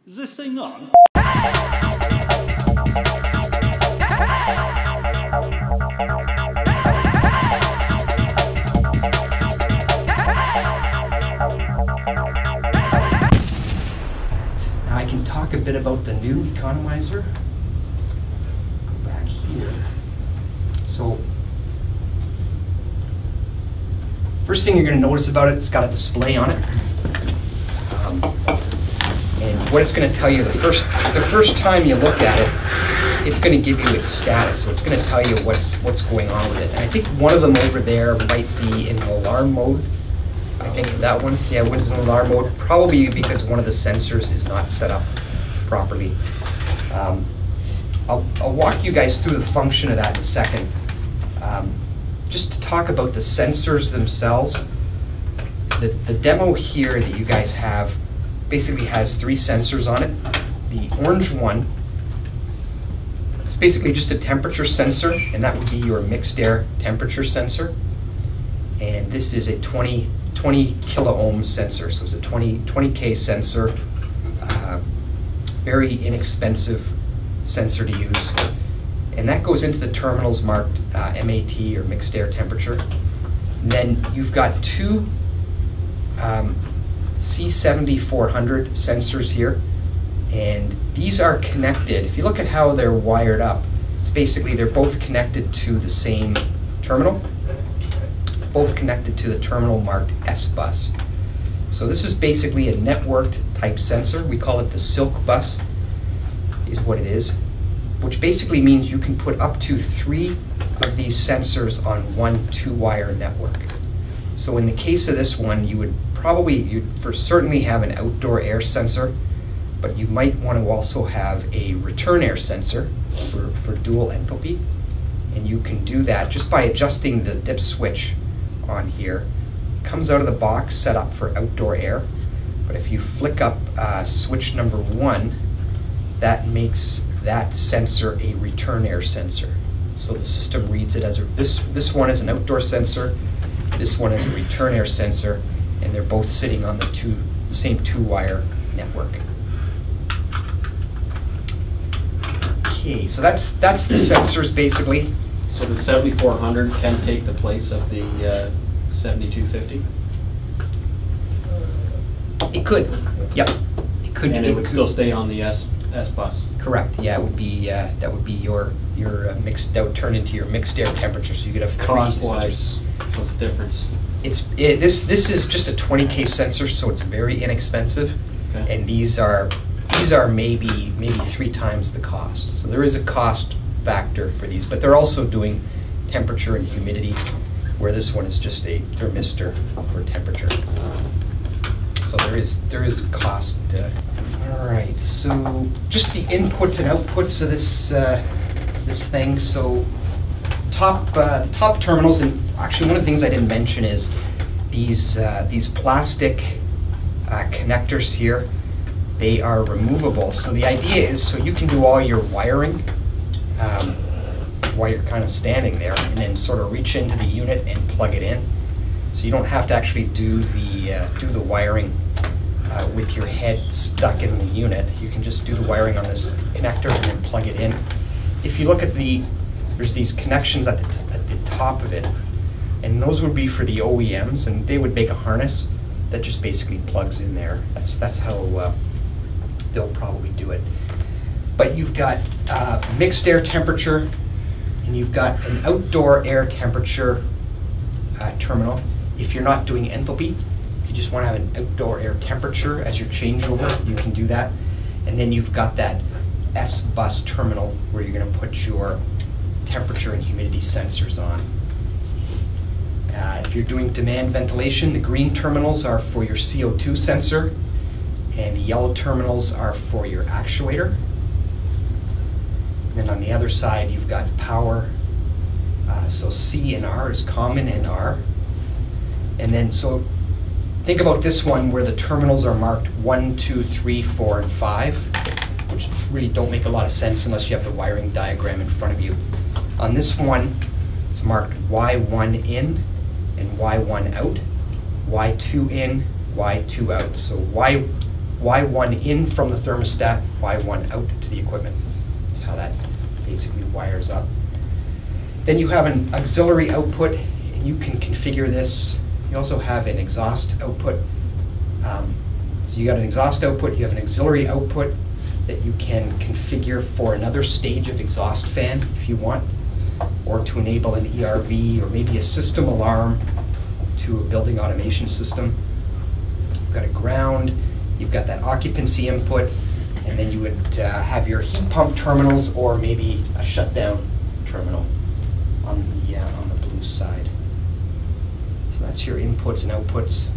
Is this thing on? Now I can talk a bit about the new Economizer. Go back here. So, first thing you're going to notice about it, it's got a display on it. And what it's going to tell you, the first time you look at it, it's going to give you its status. So it's going to tell you what's going on with it. And I think one of them over there might be in alarm mode. I think that one, yeah, it was in alarm mode, probably because one of the sensors is not set up properly. I'll walk you guys through the function of that in a second. Just to talk about the sensors themselves, the demo here that you guys have basically has 3 sensors on it. The orange one, it's basically just a temperature sensor, and that would be your mixed air temperature sensor. And this is a 20 kilo ohm sensor, so it's a 20K sensor. Very inexpensive sensor to use. And that goes into the terminals marked MAT, or mixed air temperature. And then you've got 2 C7400 sensors here, and these are connected. If you look at how they're wired up, it's basically they're both connected to the same terminal, both connected to the terminal marked S bus. So this is basically a networked type sensor. We call it the silk bus, is what it is, which basically means you can put up to 3 of these sensors on one 2-wire network. So in the case of this one, you'd certainly have an outdoor air sensor, but you might want to also have a return air sensor for dual enthalpy. And you can do that just by adjusting the dip switch on here. It comes out of the box set up for outdoor air, but if you flick up switch number 1, that makes that sensor a return air sensor. So the system reads it as this one is an outdoor sensor, this one is a return air sensor, and they're both sitting on the same 2-wire network. Okay, so that's the sensors basically. So the 7400 can take the place of the 7250? It could, yep. It could. And it would still stay on the S bus? Correct, yeah, it would be, that would be your mixed, that would turn into your mixed air temperature, so you could have 3 cost-wise, what's the difference? This is just a 20K sensor, so it's very inexpensive, okay. And these are maybe 3 times the cost. So there is a cost factor for these, but they're also doing temperature and humidity, where this one is just a thermistor for temperature. So there is a cost. All right, so just the inputs and outputs of this thing. So the top terminals, and actually one of the things I didn't mention is these plastic connectors here. They are removable. So the idea is so you can do all your wiring while you're kind of standing there, and then sort of reach into the unit and plug it in. So you don't have to actually do the wiring with your head stuck in the unit. You can just do the wiring on this connector and then plug it in. If you look at there's these connections at the top of it, and those would be for the OEMs, and they would make a harness that just basically plugs in there. That's how they'll probably do it. But you've got mixed air temperature, and you've got an outdoor air temperature terminal. If you're not doing enthalpy, if you just want to have an outdoor air temperature as your changeover, you can do that. And then you've got that S bus terminal where you're going to put your temperature and humidity sensors on. If you're doing demand ventilation, the green terminals are for your CO2 sensor, and the yellow terminals are for your actuator. And then on the other side, you've got power. So C and R is common, and R. And then, so think about this one where the terminals are marked 1, 2, 3, 4, and 5, which really don't make a lot of sense unless you have the wiring diagram in front of you. On this one, it's marked Y1 in and Y1 out, Y2 in, Y2 out. So Y1 in from the thermostat, Y1 out to the equipment. That's how that basically wires up. Then you have an auxiliary output, and you can configure this. You also have an exhaust output. So you got an exhaust output, you have an auxiliary output that you can configure for another stage of exhaust fan if you want, or to enable an ERV, or maybe a system alarm to a building automation system. You've got a ground, you've got that occupancy input, and then you would have your heat pump terminals, or maybe a shutdown terminal on the blue side. So that's your inputs and outputs.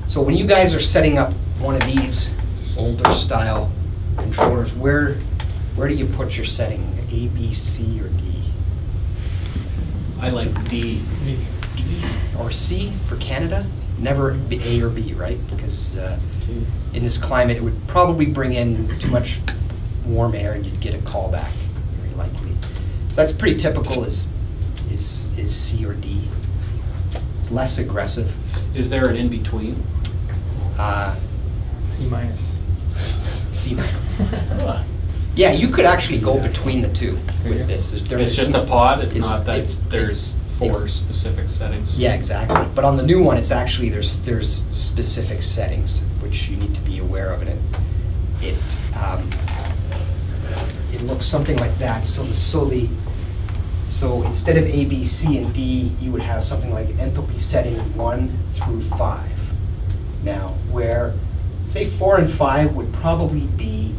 So when you guys are setting up one of these older style controllers, where do you put your setting? A, B, C, or D? I like D. D or C for Canada? Never A or B, right? Because in this climate, it would probably bring in too much warm air, and you'd get a callback, very likely. So that's pretty typical. Is C or D? It's less aggressive. Is there an in between? C minus. C minus. Yeah, you could actually go between the two with this. It's just a pod. It's not that it's there's four specific settings. Yeah, exactly. But on the new one, it's actually there's specific settings which you need to be aware of, and it looks something like that. So instead of A, B, C, and D, you would have something like enthalpy setting 1 through 5. Now, where say 4 and 5 would probably be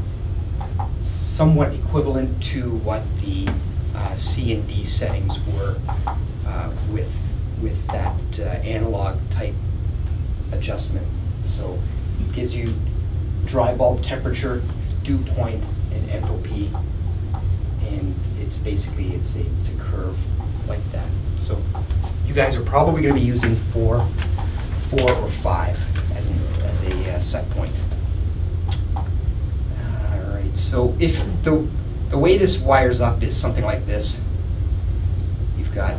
somewhat equivalent to what the C and D settings were with that analog type adjustment. So it gives you dry bulb temperature, dew point, and enthalpy, and it's basically it's a curve like that. So you guys are probably going to be using 4 or 5 as a set point. All right. So if the way this wires up is something like this, you've got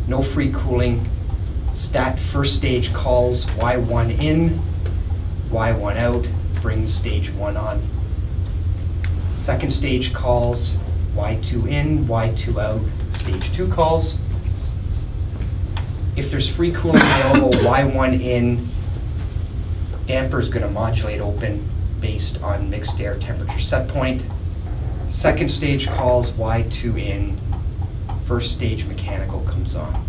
no free cooling, stat first stage calls Y1 in, Y1 out, brings stage 1 on. Second stage calls Y2 in, Y2 out, stage 2 calls. If there's free cooling available, Y1 in, damper's going to modulate open based on mixed air temperature set point. Second stage calls Y2 in, first stage mechanical comes on.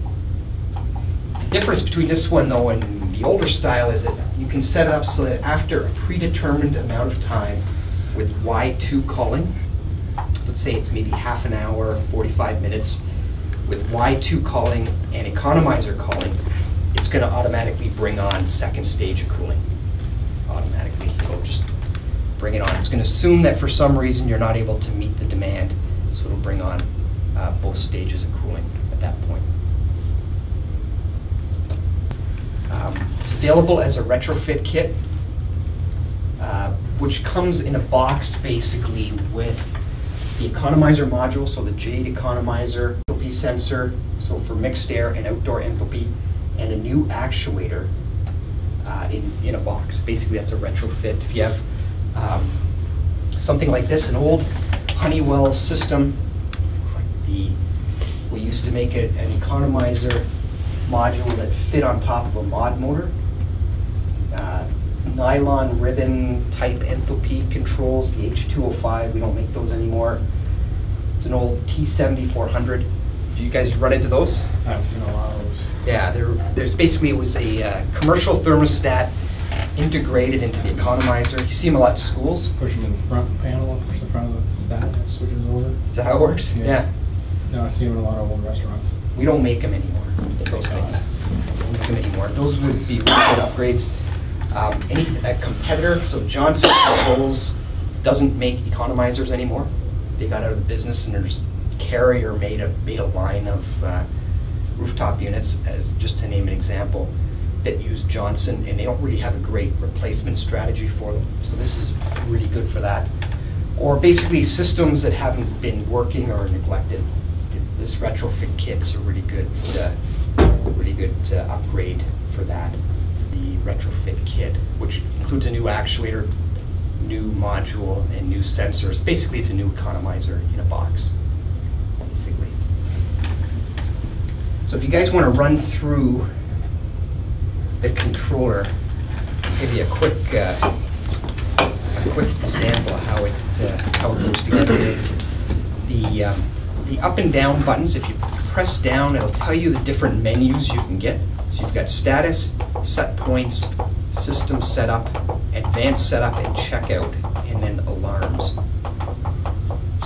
The difference between this one though and the older style is that you can set it up so that after a predetermined amount of time with Y2 calling, let's say it's maybe half an hour, 45 minutes, with Y2 calling and economizer calling, it's going to automatically bring on second stage of cooling. Automatically, it'll just bring it on. It's going to assume that for some reason you're not able to meet the demand, so it'll bring on both stages of cooling at that point. It's available as a retrofit kit, which comes in a box basically with the economizer module, so the Jade economizer, enthalpy sensor, so for mixed air and outdoor enthalpy, and a new actuator in a box. Basically, that's a retrofit. If you have something like this, an old Honeywell system, we used to make an economizer module that fit on top of a mod motor. Nylon ribbon type enthalpy controls, the H205, we don't make those anymore. It's an old T7400. Do you guys run into those? I've seen a lot of those. Yeah, there's basically, it was a commercial thermostat integrated into the economizer. You see them a lot in schools. Push them in the front panel, push the front of the stat, and switches over. Is that how it works? Yeah. No, I see them in a lot of old restaurants. We don't make them anymore, those things. We don't make them anymore. Those would be really good upgrades. A competitor, so Johnson Controls doesn't make economizers anymore. They got out of the business, and there's Carrier made a line of rooftop units, as just to name an example, that use Johnson, and they don't really have a great replacement strategy for them. So this is really good for that. Or basically systems that haven't been working or neglected. This retrofit kit's a really good upgrade for that. The retrofit kit, which includes a new actuator, new module and new sensors. Basically, it's a new economizer in a box, basically. So if you guys want to run through the controller, I'll give you a quick example of how it goes together. The up and down buttons, if you press down, it'll tell you the different menus you can get. So you've got status, set points, system setup, advanced setup, and checkout, and then alarms.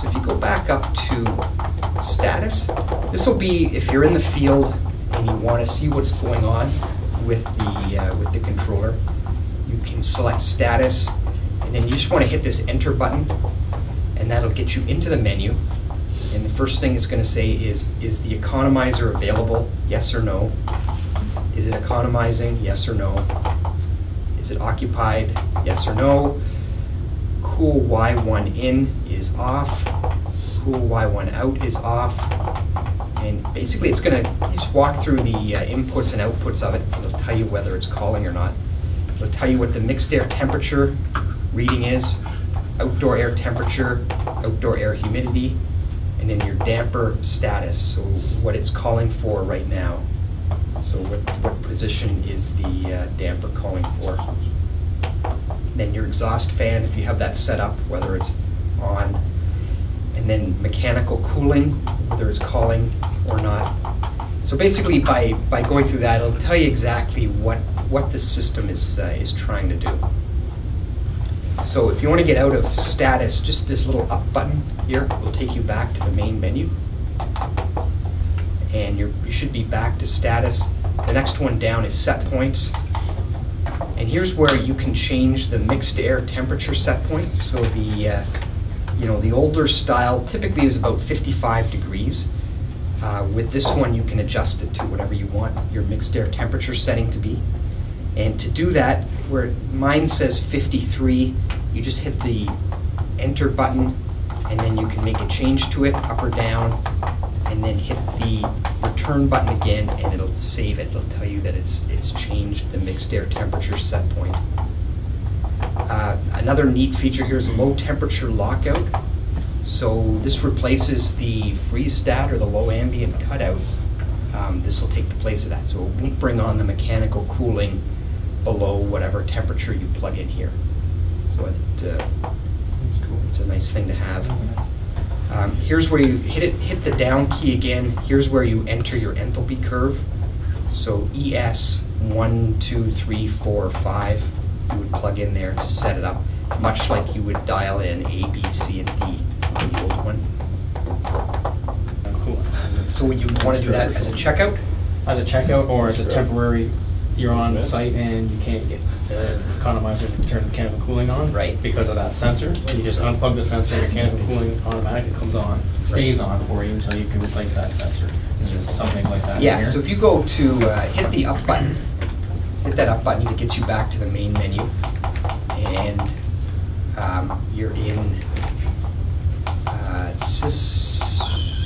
So if you go back up to status, this will be if you're in the field and you want to see what's going on with the controller. You can select status, and then you just want to hit this enter button, and that'll get you into the menu. And the first thing it's going to say is the economizer available? Yes or no? Is it economizing? Yes or no? Is it occupied? Yes or no? Cool Y1 in is off. Cool Y1 out is off. And basically it's going to just walk through the inputs and outputs of it. It'll tell you whether it's calling or not. It'll tell you what the mixed air temperature reading is, outdoor air temperature, outdoor air humidity, and then your damper status, so what it's calling for right now. So what position is the damper calling for. Then your exhaust fan, if you have that set up, whether it's on. And then mechanical cooling, whether it's calling or not. So basically by going through that, it'll tell you exactly what the system is trying to do. So if you want to get out of status, just this little up button here will take you back to the main menu. And you should be back to status. The next one down is set points. And here's where you can change the mixed air temperature set point. So the older style typically is about 55 degrees. With this one, you can adjust it to whatever you want your mixed air temperature setting to be. And to do that, where mine says 53, you just hit the enter button, and then you can make a change to it, up or down, and then hit the return button again, and it'll save it. It'll tell you that it's changed the mixed air temperature set point. Another neat feature here is low temperature lockout. So this replaces the freeze stat or the low ambient cutout. This will take the place of that, so it won't bring on the mechanical cooling below whatever temperature you plug in here. So it's a nice thing to have. Here's where you hit the down key again. Here's where you enter your enthalpy curve. So ES 1, 2, 3, 4, 5. You would plug in there to set it up, much like you would dial in A, B, C, and D in the old one. Cool. So you want to do that as a checkout? As a checkout or as a temporary, you're on the site and you can't get the economizer to turn mechanical cooling on. Right. Because of that sensor. And you just unplug the sensor, mechanical cooling automatically comes on, stays on for you until you can replace that sensor. It's just something like that. Yeah, here. so if you go to hit the up button, hit that up button, it gets you back to the main menu. And you're in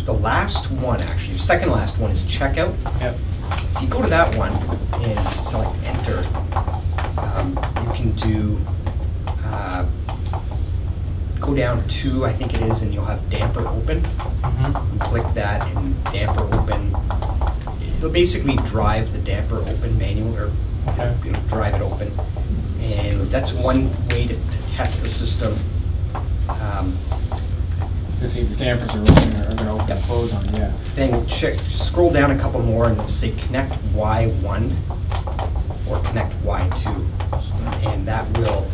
the last one, actually. The second last one is checkout. Yep. If you go to that one and select enter, you can do go down to, I think it is, and you'll have damper open. Mm-hmm. You click that and damper open. It'll basically drive the damper open manual, or it'll drive it open. And that's one way to test the system. To see if the dampers are running or they're open and close on, yeah. Then scroll down a couple more and it'll say connect Y1 or connect Y2, and that will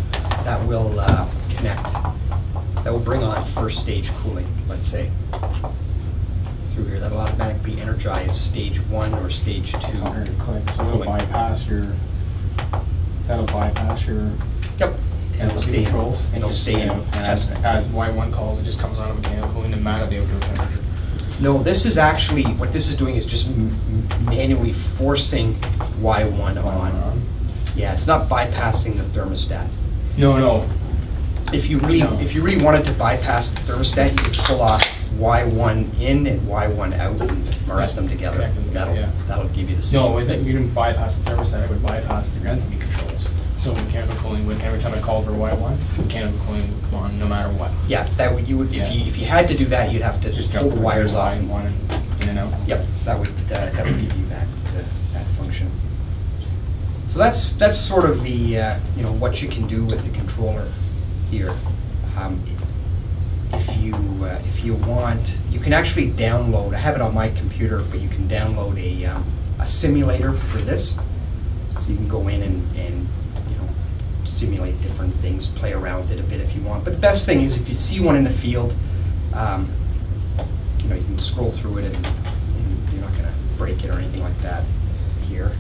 connect. That will bring on first stage cooling, let's say, through here. That'll automatically energize stage 1 or stage 2. Click, so it'll bypass your. That'll bypass your. Yep. And it'll stay controls. And it'll stay in as Y1 calls, it just comes on a mechanical cooling no matter the outdoor temperature. No, this is actually, what this is doing is just manually forcing Y1 on. Yeah, it's not bypassing the thermostat. No. If you really wanted to bypass the thermostat, you could pull off Y1 in and Y1 out and merge them together. That'll give you the same. No, I think you didn't bypass the thermostat, it would bypass the enthalpy controls. So mechanical cooling would, every time I called for Y1, mechanical cooling would come on no matter what. Yeah, that would, you would, Yeah. if you had to do that, you'd have to just pull the wires off. One and in and out. Yep, that would give you that function. So that's sort of the you know, what you can do with the controller here. If you want, you can actually download. I have it on my computer, but you can download a simulator for this. So you can go in and you know, simulate different things, play around with it a bit if you want. But the best thing is if you see one in the field, you know, you can scroll through it and you're not going to break it or anything like that here.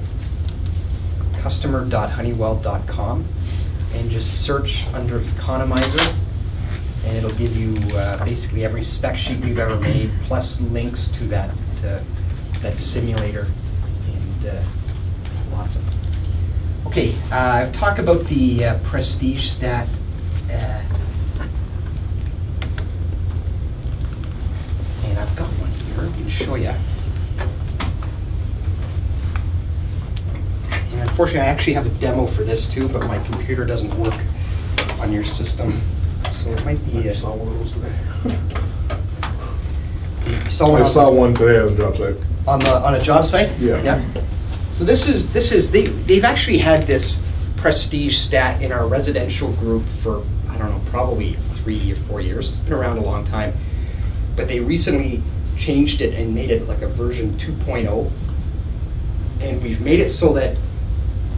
Customer.honeywell.com, and just search under Economizer, and it'll give you basically every spec sheet we've ever made, plus links to that simulator, and lots of them. Okay, talk about the Prestige Stat. And I've got one here, I can show you. And unfortunately, I actually have a demo for this too, but my computer doesn't work on your system. So it might be. I saw one of those today. You saw one I saw one today on the job site. on a job site? Yeah. Yeah. So they've actually had this Prestige Stat in our residential group for, I don't know, probably 3 or 4 years. It's been around a long time. But they recently changed it and made it like a version 2.0. And we've made it so that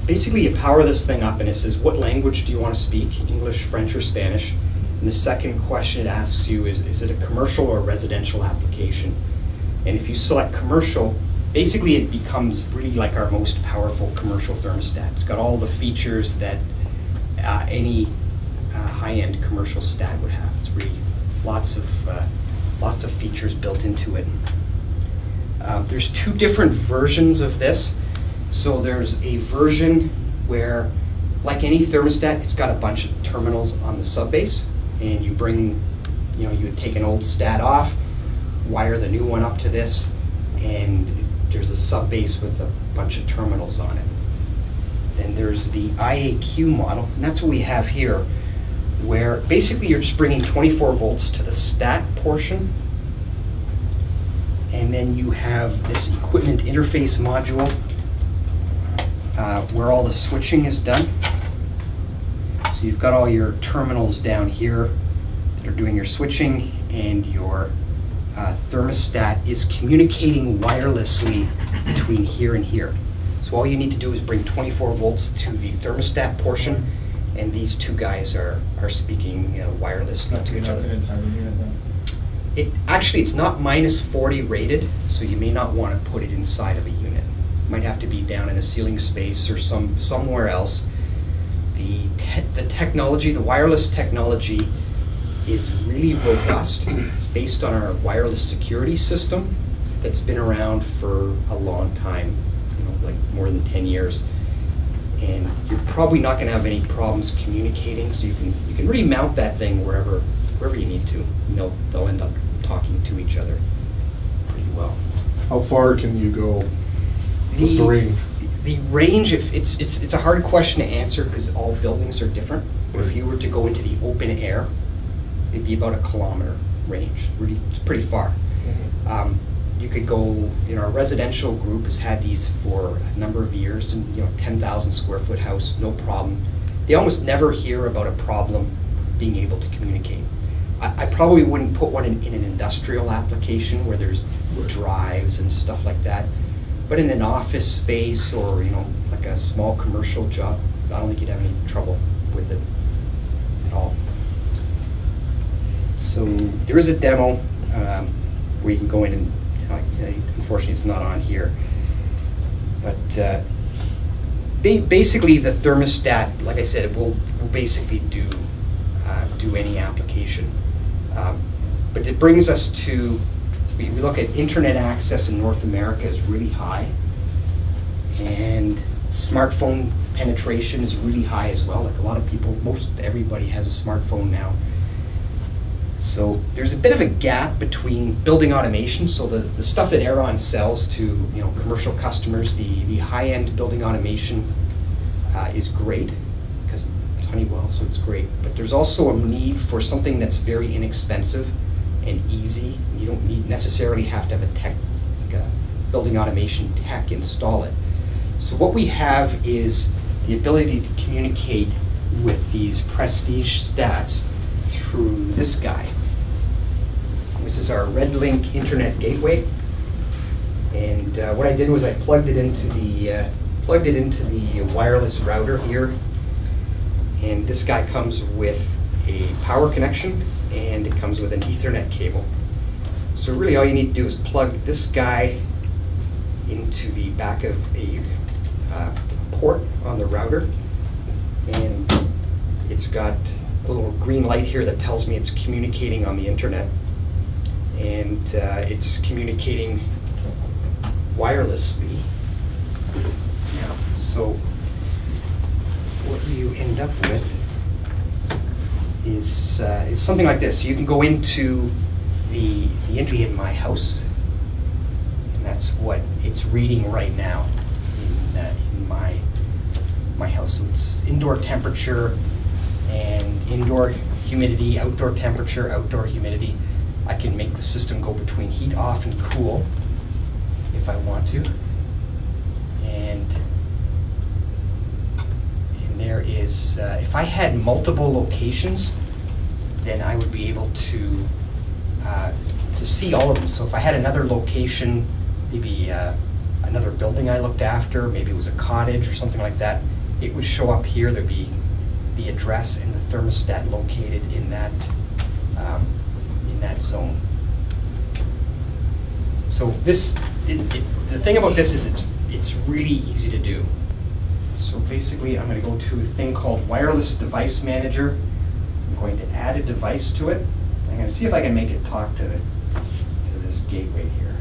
basically you power this thing up and it says, what language do you want to speak? English, French, or Spanish? And the second question it asks you is it a commercial or residential application? And if you select commercial, basically it becomes really like our most powerful commercial thermostat. It's got all the features that any high-end commercial stat would have. It's really lots of features built into it. There's 2 different versions of this. So there's a version where, like any thermostat, it's got a bunch of terminals on the subbase, and you would take an old stat off, wire the new one up to this, and there's a subbase with a bunch of terminals on it. Then there's the IAQ model, and that's what we have here, where basically you're just bringing 24 volts to the stat portion, and then you have this equipment interface module where all the switching is done. So you've got all your terminals down here that are doing your switching, and your thermostat is communicating wirelessly between here and here. So all you need to do is bring 24 volts to the thermostat portion, and these 2 guys are speaking wirelessly to each other. Inside the unit then. It's not -40 rated, so you may not want to put it inside of a unit. It might have to be down in a ceiling space or somewhere else. The technology, the wireless technology, is really robust. It's based on our wireless security system that's been around for a long time, like more than 10 years. And you're probably not going to have any problems communicating, so you can really mount that thing wherever you need to. They'll end up talking to each other pretty well. How far can you go? What's the range? The range, it's a hard question to answer because all buildings are different. Right. If you were to go into the open air, it'd be about a kilometer range. Really, it's pretty far. Mm-hmm. You could go, our residential group has had these for a number of years, and 10,000 square foot house, no problem. They almost never hear about a problem being able to communicate. I probably wouldn't put one in an industrial application where there's drives and stuff like that. But in an office space or like a small commercial job, I don't think you'd have any trouble with it at all. So there is a demo where you can go in and unfortunately it's not on here. But basically the thermostat, like I said, it will basically do any application. But it brings us to, we look at internet access in North America is really high, and smartphone penetration is really high as well. Like a lot of people, most everybody has a smartphone now. So there's a bit of a gap between building automation, so the stuff that AIRON sells to commercial customers, the high-end building automation is great, because it's Honeywell, so it's great. But there's also a need for something that's very inexpensive and easy. You don't necessarily have to have a tech, like a building automation tech install it. So what we have is the ability to communicate with these prestige stats through this guy. This is our RedLink Internet Gateway, and what I did was I plugged it into the wireless router here, and this guy comes with a power connection and it comes with an Ethernet cable. So really all you need to do is plug this guy into the back of a port on the router, and it's got a little green light here that tells me it's communicating on the internet, and it's communicating wirelessly. Now, so what you end up with is something like this. You can go into the internet in my house, and that's what it's reading right now in my house. So it's indoor temperature and indoor humidity, outdoor temperature, outdoor humidity. I can make the system go between heat off and cool if I want to. And there is, if I had multiple locations, then I would be able to see all of them. So if I had another location, maybe another building I looked after, maybe it was a cottage or something like that, it would show up here. There'd be the address and the thermostat located in that zone. So this, the thing about this is it's really easy to do. So basically I'm going to go to a thing called Wireless Device Manager. I'm going to add a device to it. I'm going to see if I can make it talk to this gateway here.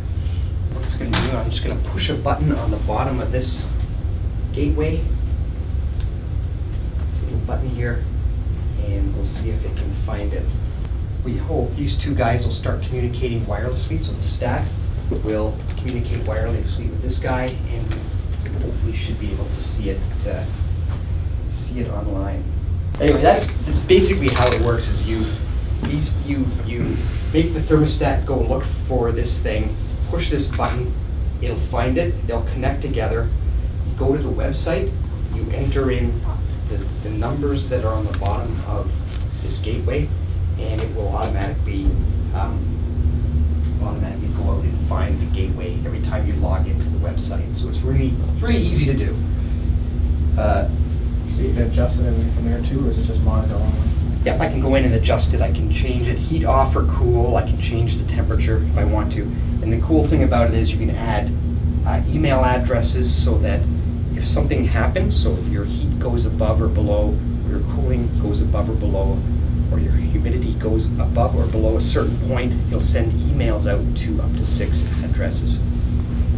What it's going to do, I'm just going to push a button on the bottom of this gateway. It's a little button here, and we'll see if it can find it. We hope these two guys will start communicating wirelessly, so the stat will communicate wirelessly with this guy, and we hopefully should be able to see it online. Anyway, that's basically how it works. Is you make the thermostat go look for this thing, push this button, it'll find it, they'll connect together. You go to the website, you enter in the numbers that are on the bottom of this gateway, and it will automatically go out and find the gateway every time you log into the website. So it's really easy to do. So you can adjust it from there too, or is it just monitor only? Yep, I can go in and adjust it. I can change it heat off or cool. I can change the temperature if I want to. And the cool thing about it is you can add email addresses so that if something happens, so if your heat goes above or below, or your cooling goes above or below, or your humidity goes above or below a certain point, it'll send emails out to up to 6 addresses.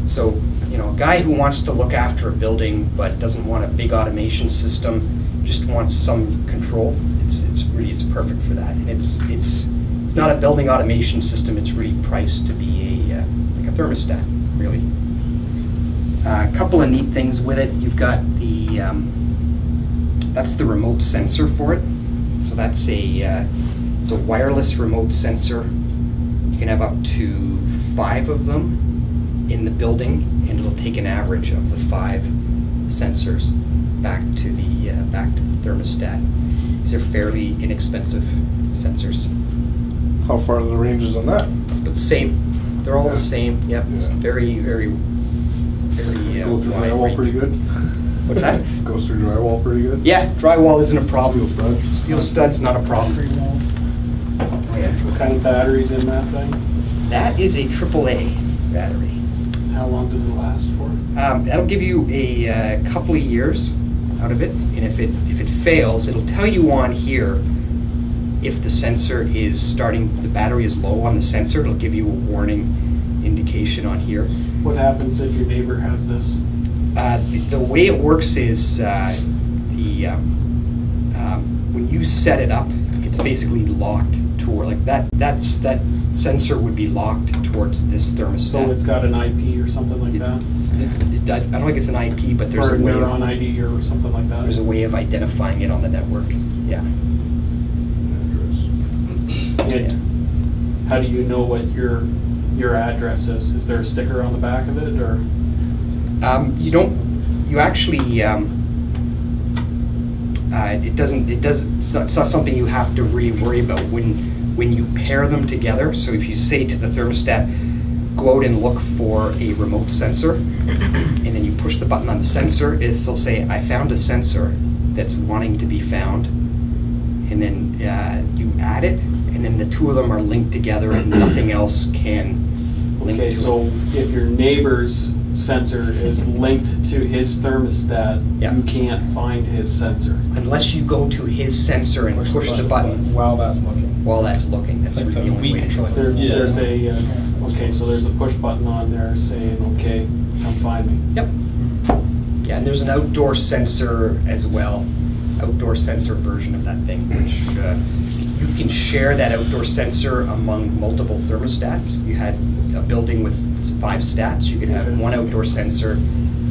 So, you know, a guy who wants to look after a building but doesn't want a big automation system, just wants some control, it's perfect for that. And it's not a building automation system. It's really priced to be like a thermostat, really. A couple of neat things with it. You've got the that's the remote sensor for it. So that's it's a wireless remote sensor. You can have up to 5 of them in the building, and it'll take an average of the 5 sensors back to the thermostat. These are fairly inexpensive sensors. How far are the ranges on that? It's the same. They're all the same. Yep. It's very Go through wide drywall range. pretty good? What's that? Goes through drywall pretty good? Yeah, drywall isn't a problem. Steel studs? Steel studs, not a problem. Oh, yeah. What kind of batteries in that thing? That is a AAA battery. How long does it last for? That'll give you a couple of years out of it, and if it fails, it'll tell you on here if the sensor is starting, the battery is low on the sensor. It'll give you a warning indication on here. What happens if your neighbor has this? The way it works is when you set it up, it's basically locked toward, like that sensor would be locked towards this thermostat. So it's got an IP or something like that? I don't think it's an IP, but there's Or a a way. neuron ID or something like that? There's a way of identifying it on the network. Yeah. Yeah. How do you know what your address is? Is there a sticker on the back of it, or? You don't. You actually. It's not something you have to really worry about when you pair them together. So if you say to the thermostat, go out and look for a remote sensor, and then you push the button on the sensor, it'll say, I found a sensor that's wanting to be found, and then you add it, and then the two of them are linked together, and nothing else can link to Okay, so if your neighbor's sensor is linked to his thermostat, Yeah. you can't find his sensor. unless you go to his sensor and push the button while that's looking. while that's looking. That's Like really the the only Wii way. controller. There's a, okay, so there's a push button on there saying, okay, come find me. Yep. Yeah, and there's an outdoor sensor as well, outdoor sensor version of that thing, which you can share that outdoor sensor among multiple thermostats. You had a building with 5 stats, you could have one outdoor sensor,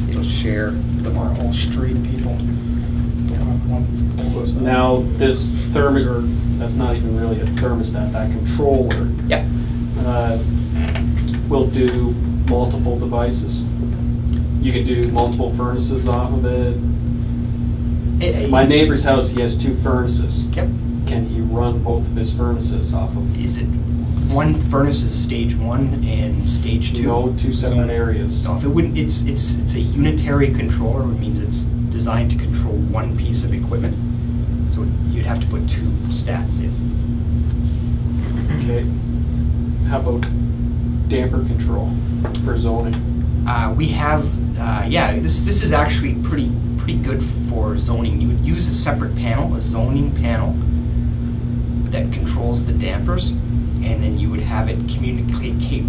it'll share them Our all. whole street of people. Now, this or that's not even really a thermostat, that controller Yep. will do multiple devices. You can do multiple furnaces off of it. My neighbor's house, he has 2 furnaces. Yep. Can he run both of his furnaces off of? Is it one furnace is stage 1 and stage 2? No, 2 separate areas. No, if it wouldn't, it's a unitary controller, which means it's designed to control one piece of equipment. So you'd have to put 2 stats in. Okay. How about damper control for zoning? We have, yeah, this is actually pretty good for zoning. You would use a separate panel, a zoning panel, that controls the dampers, and then you would have it communicate,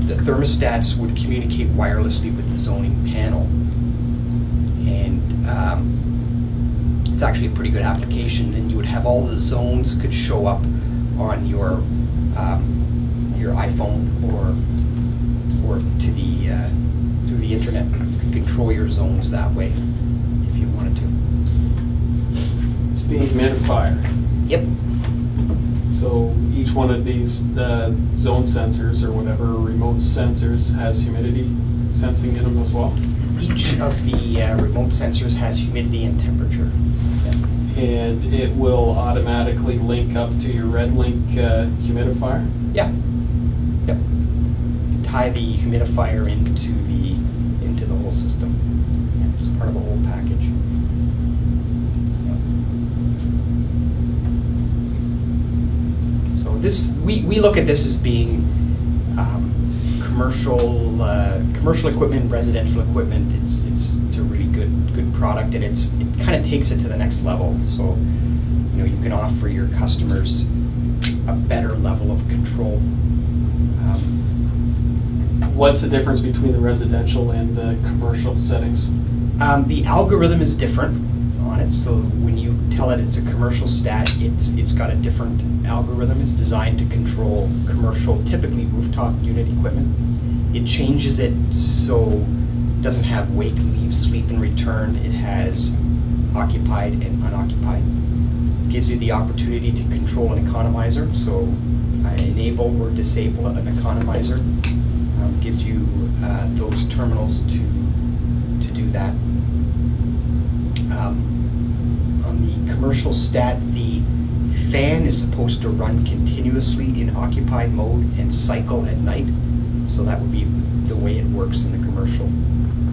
the thermostats would communicate wirelessly with the zoning panel. And it's actually a pretty good application. And you would have all the zones could show up on your iPhone or to the through the internet. You could control your zones that way if you wanted to. Steam humidifier. Yep. So each one of these zone sensors or whatever, remote sensors, has humidity sensing in them as well. Each of the remote sensors has humidity and temperature. And it will automatically link up to your RedLink humidifier. Yeah. Yep. Tie the humidifier into the whole system. Yeah, it's part of the whole package. Yep. So this, we look at this as being commercial equipment, residential equipment. It's a really good product, and it kind of takes it to the next level. So you can offer your customers a better level of control. What's the difference between the residential and the commercial settings? The algorithm is different on it, so when you tell it it's a commercial stat, it's got a different algorithm. It's designed to control commercial, typically rooftop unit equipment. It changes it so it doesn't have wake, leave, sleep, and return. It has occupied and unoccupied. It gives you the opportunity to control an economizer, so enable or disable an economizer. Gives you those terminals to do that. On the commercial stat, the fan is supposed to run continuously in occupied mode and cycle at night. So that would be the way it works in the commercial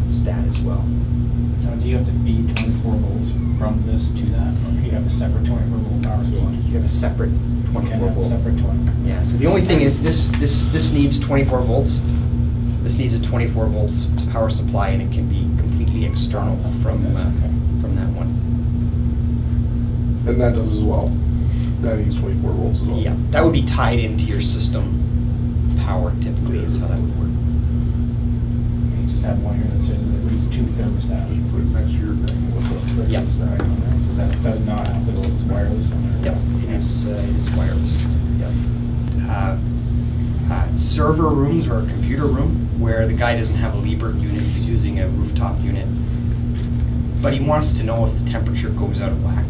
stat as well. Now, do you have to feed 24 volts from this to that, or do you have a separate 24 volt power supply? You have a separate 24 volt. Separate 20. Yeah. So the only thing is this needs 24 volts. This needs a 24 volts power supply, and it can be completely external from that one. And that does as well. That needs 24 volts as well. Yeah, that would be tied into your system power. Typically, is how that would work. You just have one here that says that it reads 2 thermostats. Just put it next to your thing. Yep. Right on there. So that does not have to go, it's wireless on there. Yep, it is wireless. Yep. server rooms or a computer room where the guy doesn't have a Liebert unit, he's using a rooftop unit. But he wants to know if the temperature goes out of whack.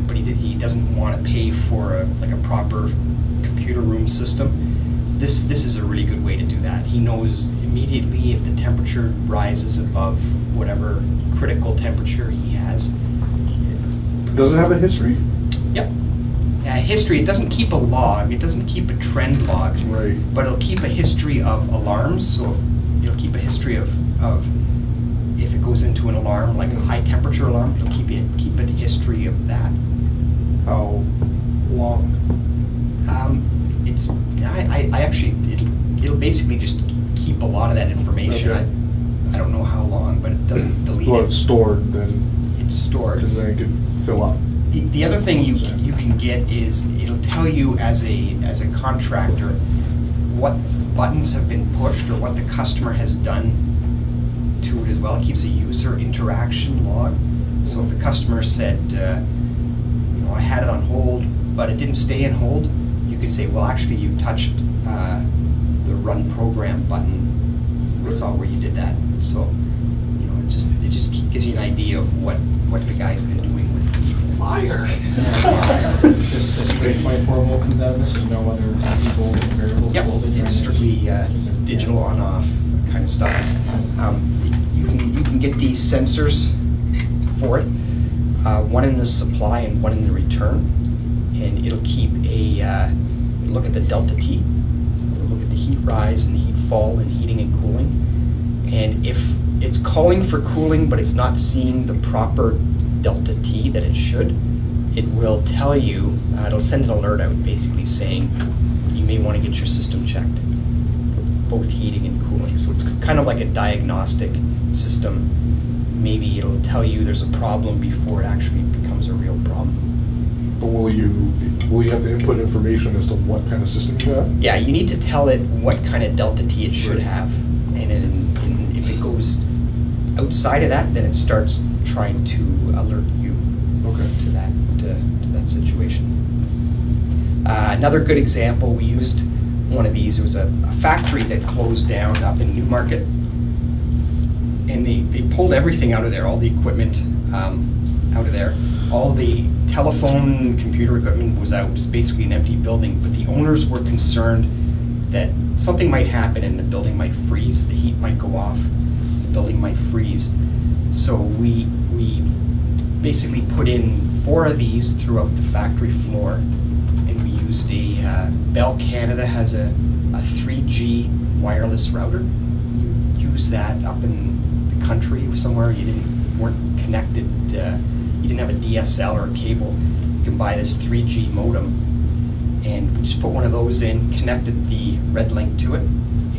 But he doesn't want to pay for a proper computer room system. This is a really good way to do that. He knows immediately if the temperature rises above whatever critical temperature he has. Does it have a history? Yep. Yeah, history, it doesn't keep a log, it doesn't keep a trend log. Right. But it'll keep a history of alarms, so it'll keep a history of if it goes into an alarm, like a high temperature alarm, it'll keep a history of that. How long? I actually, it'll basically just keep a lot of that information. Okay. I don't know how long, but it doesn't delete Well, it. it's stored then, It's stored. because then it could fill up. The other thing you can get is it'll tell you as a contractor what buttons have been pushed or what the customer has done to it as well. It keeps a user interaction log. So if the customer said, I had it on hold, but it didn't stay in hold, you could say, well, actually, you touched the run program button. I saw where you did that. So, it just gives you an idea of what the guy's been doing with the Liar. Just straight 24 volt comes out of this, there's no other DC voltage, variable Yep, voltage? or it's strictly anything? digital on-off kind of stuff. You can get these sensors for it, one in the supply and one in the return, and it'll keep look at the delta T, it'll look at the heat rise and heat fall and heating and cooling, and if it's calling for cooling but it's not seeing the proper delta T that it should, it will tell you, it'll send an alert out basically saying you may want to get your system checked for both heating and cooling. So it's kind of like a diagnostic system. Maybe it'll tell you there's a problem before it actually becomes a real problem. But will you have to input information as to what kind of system you have? Yeah, you need to tell it what kind of delta T it should Right. have. And if it goes outside of that, then it starts trying to alert you to that situation. Another good example, we used one of these. It was a factory that closed down up in Newmarket, and they pulled everything out of there, all the equipment out of there. All the telephone, computer equipment was out. It was basically an empty building, but the owners were concerned that something might happen and the building might freeze, the heat might go off, the building might freeze. So we basically put in 4 of these throughout the factory floor, and we used Bell Canada has a 3G wireless router. You use that up in the country somewhere you weren't connected, you didn't have a DSL or a cable. You can buy this 3G modem, and we just put one of those in, connected the red link to it,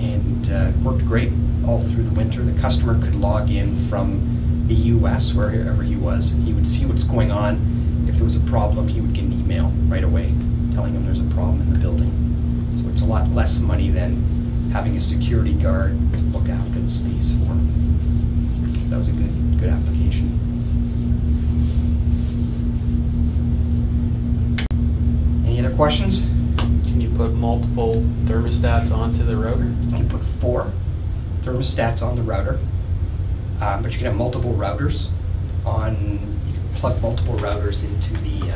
and it worked great all through the winter. The customer could log in from the US, wherever he was, and he would see what's going on. If there was a problem, he would get an email right away telling him there's a problem in the building. So it's a lot less money than having a security guard look after the space for him. So that was a good application. Any other questions? Can you put multiple thermostats onto the router? You can put 4 thermostats on the router, but you can have multiple routers on. You can plug multiple routers into the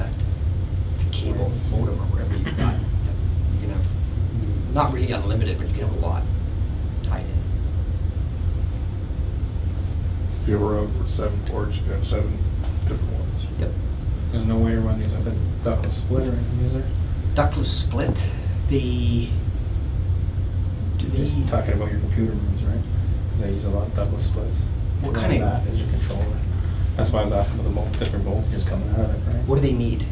cable modem or whatever you've got. You can have not really unlimited, but you can have a lot tied in. If you have around 7 ports, you can have 7 different ones. Yep. There's no way to run these with a ductless split or anything, is there? Ductless split. You're talking about your computer rooms, right? Because they use a lot of ductless splits. What You kind run of- that as your controller? That's why I was asking about the different voltages coming out of it, right? What do they need?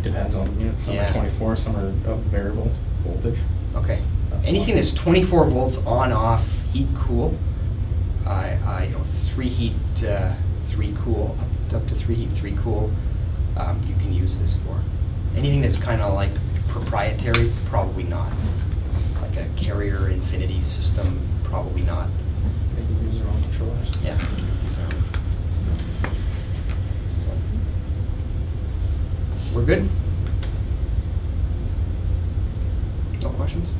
Depends on the unit. Some Yeah. are 24, some are of variable voltage. Okay. That's Anything fine. that's 24 volts on, off, heat, cool. 3 heat, 3 cool, up to 3 heat, 3 cool. You can use this for. Anything that's kind of like proprietary, probably not. Like a Carrier Infinity system, probably not. They can use their own controllers. Yeah. So. We're good? No questions?